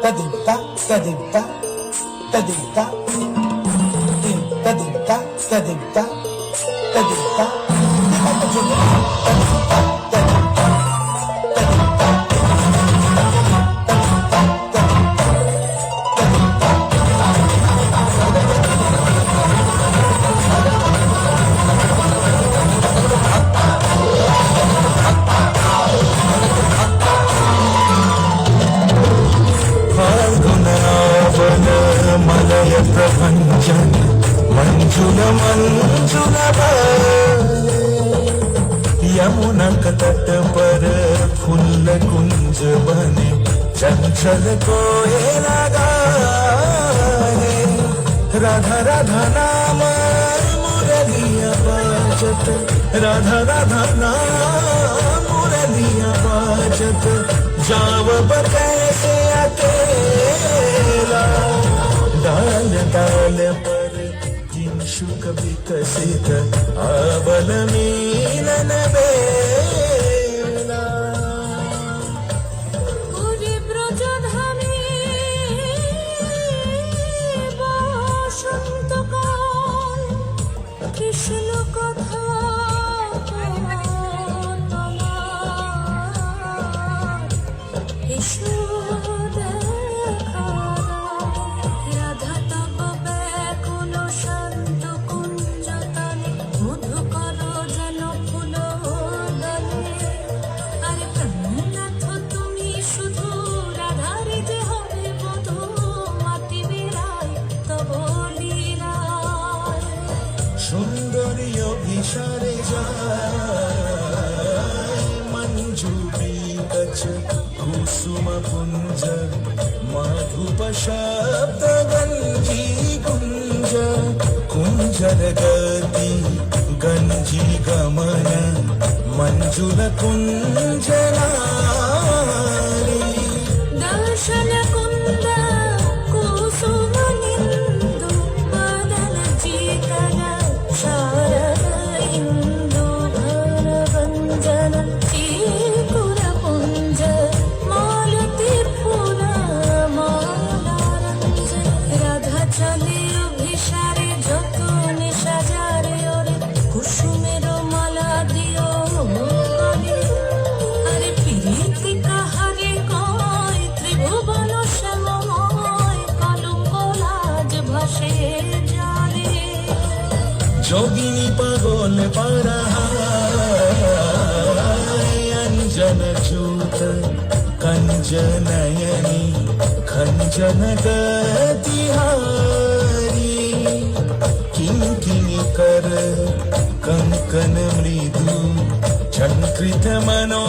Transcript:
tadinta, tadinta, tadinta, tadinta, tadinta, tadinta, మలయ ప్రపంచన మంజుల మంజుల यमुनक तट पर फूल कुंज बने चंचल कोयला गाए राधा राधा नाम मुरलिया बाजत राधा राधा नाम मुरलिया बाजत जाव कैसे अकेला डाल डाल पर किंशुक विकसित अबल मिलन बेला पूरी ब्रजधानी बसंत काल कृष्ण कथा সুন্দরী অভিসারে যায় মঞ্জুরি কচ কুসুম পুঞ্জ মাধুপ শব্দ গঞ্জি কুঞ্জ কুঞ্জর গতি গঞ্জি গমন মঞ্জুল কুঞ্জনারি দর্শন কুন্দ কুসুম নিন্দু মদন চিতন শারদ ইন্দু ঘন ভঞ্জন চিকুর পুঞ্জ মালতী ফুল মালারঞ্জ রাধা চলে অভিসারে যতনে সাজারে ওরে কুসুমের মালা দিও গলে আরে প্রীতি কাহারে কয় ত্রিভুবন সময় কলঙ্ক লাজ ভাসে জলে যোগিনী পাগল পারা अंजन चूत कंजनयनी खंजन गतिहारी किंकिनी कर कंकन मृदु झंकृत मनो